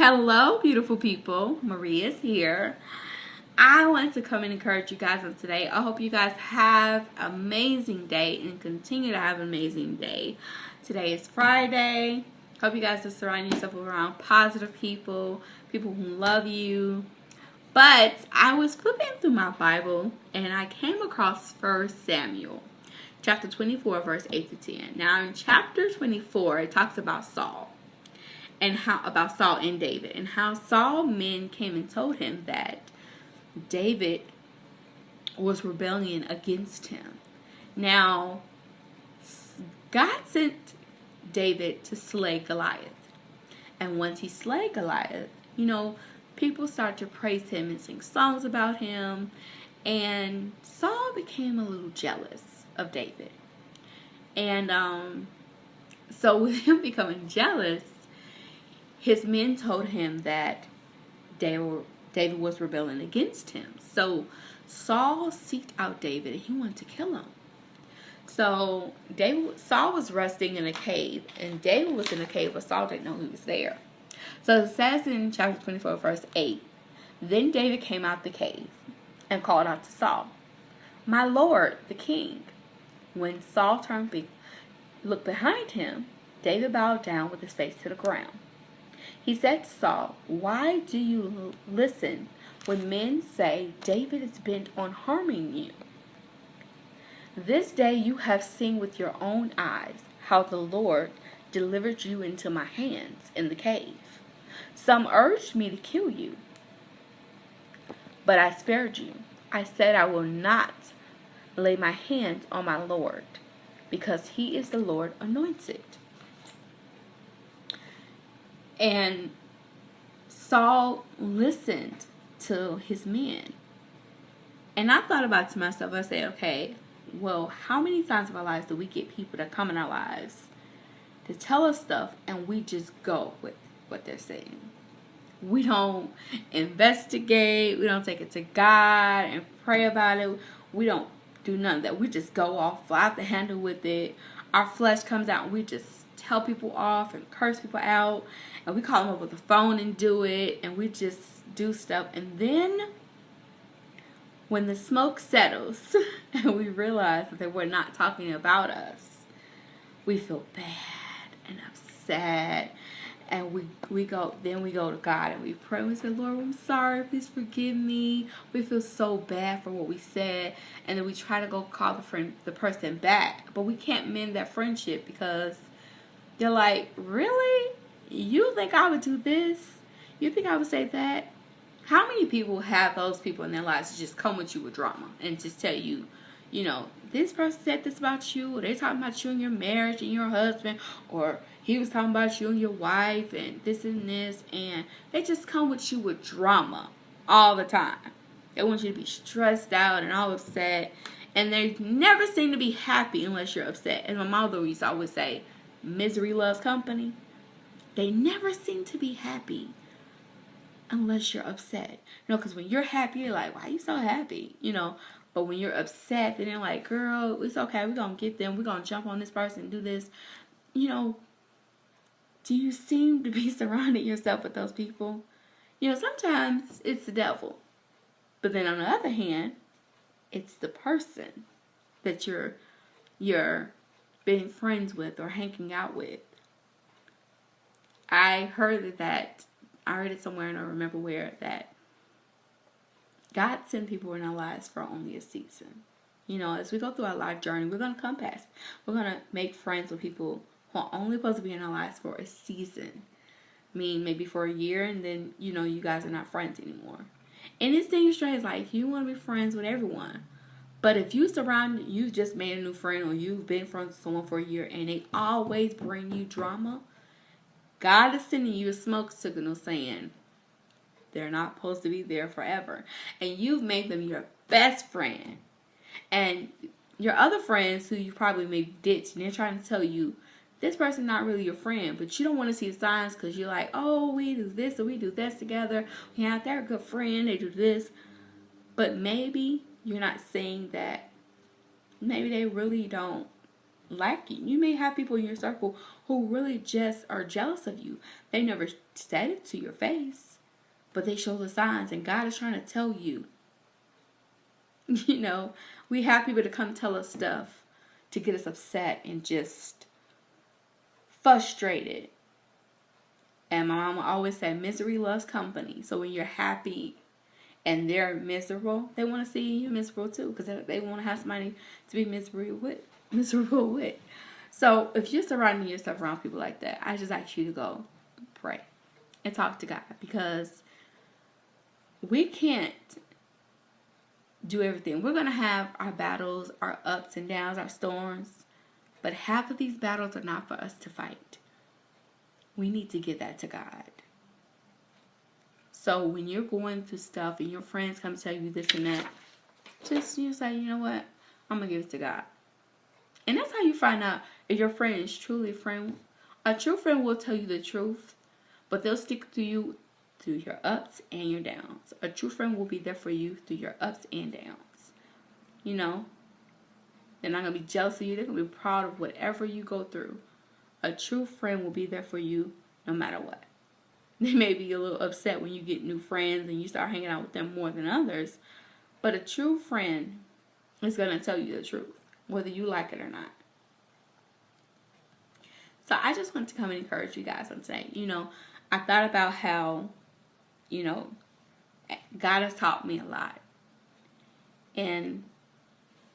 Hello, beautiful people. Maria's here. I want to come and encourage you guys on today. I hope you guys have an amazing day and continue to have an amazing day. Today is Friday. Hope you guys are surrounding yourself around positive people, people who love you. But I was flipping through my Bible and I came across 1 Samuel, chapter 24, verse 8 to 10. Now in chapter 24, it talks about Saul. And about Saul and David, and how Saul men came and told him that David was rebelling against him. Now, God sent David to slay Goliath. And once he slayed Goliath, people started to praise him and sing songs about him. And Saul became a little jealous of David. And so with him becoming jealous, his men told him that David was rebelling against him. So Saul sought out David and he wanted to kill him. So Saul was resting in a cave, and David was in a cave, but Saul didn't know he was there. So it says in chapter 24, verse 8, Then David came out the cave and called out to Saul, My Lord, the king. When Saul looked behind him, David bowed down with his face to the ground. He said to Saul, Why do you listen when men say David is bent on harming you? This day you have seen with your own eyes how the Lord delivered you into my hands in the cave. Some urged me to kill you, but I spared you. I said I will not lay my hands on my Lord, because he is the Lord anointed. And Saul listened to his men. And I thought about it to myself. I said, okay, well, how many times in our lives do we get people that come in our lives to tell us stuff and we just go with what they're saying? We don't investigate. We don't take it to God and pray about it. We don't do none of that. We just go off, fly off the handle with it. Our flesh comes out and we just tell people off and curse people out, and we call them over the phone and do it, and we just do stuff. And then when the smoke settles and we realize that they were not talking about us, we feel bad and upset, and we go to God and we pray. We say, Lord, I'm sorry, please forgive me. We feel so bad for what we said, and then we try to go call the person back, but we can't mend that friendship because they're like, really? You think I would do this? You think I would say that? How many people have those people in their lives to just come with you with drama and just tell you, this person said this about you, or they're talking about you and your marriage and your husband, or he was talking about you and your wife and this, and they just come with you with drama all the time. They want you to be stressed out and all upset, and they never seem to be happy unless you're upset. And my mother used to always say, misery loves company. They never seem to be happy unless you're upset. Because when you're happy, you're like, why are you so happy? But when you're upset, then they're like, girl, it's okay. We're going to get them. We're going to jump on this person and do this. Do you seem to be surrounding yourself with those people? Sometimes it's the devil. But then on the other hand, it's the person that you're being friends with or hanging out with. I heard it somewhere, and I don't remember where, that God sent people in our lives for only a season. As we go through our life journey, we're going to come past. We're going to make friends with people who are only supposed to be in our lives for a season. Maybe for a year, and then, you guys are not friends anymore. And it seems strange, like, you want to be friends with everyone. But if you just made a new friend, or you've been friends with someone for a year and they always bring you drama, God is sending you a smoke signal saying they're not supposed to be there forever. And you've made them your best friend. And your other friends who you probably may ditch, and they're trying to tell you, this person's not really your friend, but you don't want to see the signs because you're like, oh, we do this or we do this together. Yeah, they're a good friend. They do this. But maybe you're not saying that maybe they really don't like you. You may have people in your circle who really just are jealous of you. They never said it to your face, but they show the signs, and God is trying to tell you. You know, we have people to come tell us stuff to get us upset and just frustrated. And my mama always said, misery loves company. So when you're happy and they're miserable, they want to see you miserable too, because they want to have somebody to be miserable with. So if you're surrounding yourself around people like that, I just ask you to go pray and talk to God, because we can't do everything. We're going to have our battles, our ups and downs, our storms, but half of these battles are not for us to fight. We need to give that to God. So when you're going through stuff and your friends come tell you this and that, just you say, you know what? I'm going to give it to God. And that's how you find out if your friend is truly a friend. A true friend will tell you the truth, but they'll stick to you through your ups and your downs. A true friend will be there for you through your ups and downs. You know? They're not going to be jealous of you. They're going to be proud of whatever you go through. A true friend will be there for you no matter what. They may be a little upset when you get new friends and you start hanging out with them more than others. But a true friend is going to tell you the truth, whether you like it or not. So I just want to come and encourage you guys on today. You know, I thought about how, you know, God has taught me a lot. And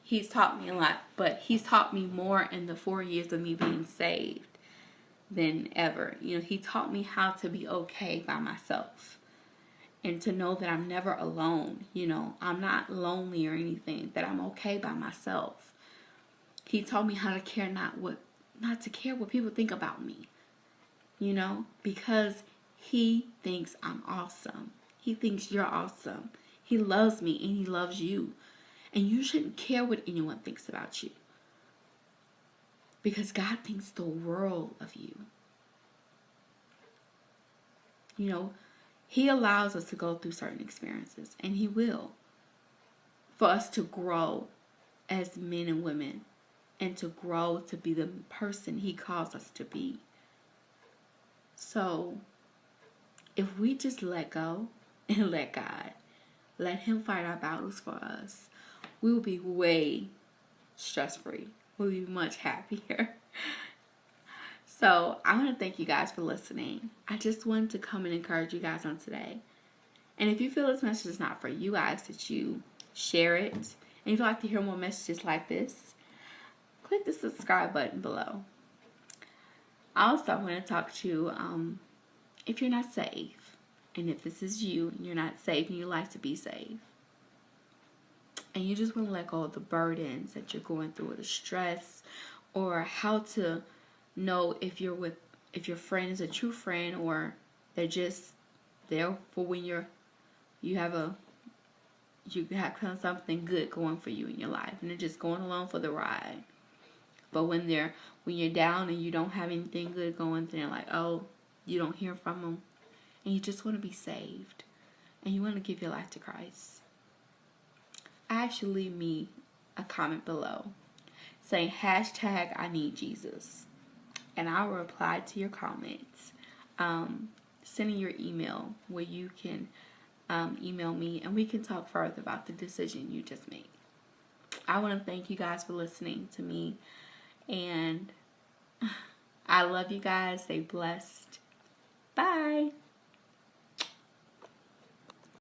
He's taught me a lot. But He's taught me more in the 4 years of me being saved than ever. You know, He taught me how to be okay by myself. And to know that I'm never alone. You know, I'm not lonely or anything. That I'm okay by myself. He taught me how to care not to care what people think about me. You know, because He thinks I'm awesome. He thinks you're awesome. He loves me and He loves you. And you shouldn't care what anyone thinks about you. Because God thinks the world of you. You know, He allows us to go through certain experiences. And He will. For us to grow as men and women. And to grow to be the person He calls us to be. So, if we just let go and let God, let Him fight our battles for us, we will be way stress-free. We'll be much happier. So, I want to thank you guys for listening. I just wanted to come and encourage you guys on today. And if you feel this message is not for you, I ask that you share it. And if you'd like to hear more messages like this, click the subscribe button below. Also, I want to talk to you if you're not saved. And if this is you and you're not saved and you like to be saved. And you just want to let go of the burdens that you're going through, or the stress, or how to know if your friend is a true friend, or they're just there for when you have something good going for you in your life, and they're just going along for the ride. But when you're down and you don't have anything good going, then they're like, oh, you don't hear from them, and you just want to be saved, and you want to give your life to Christ. Actually, leave me a comment below saying #I need Jesus, and I will reply to your comments, sending your email where you can email me and we can talk further about the decision you just made. I want to thank you guys for listening to me, and I love you guys. Stay blessed. Bye.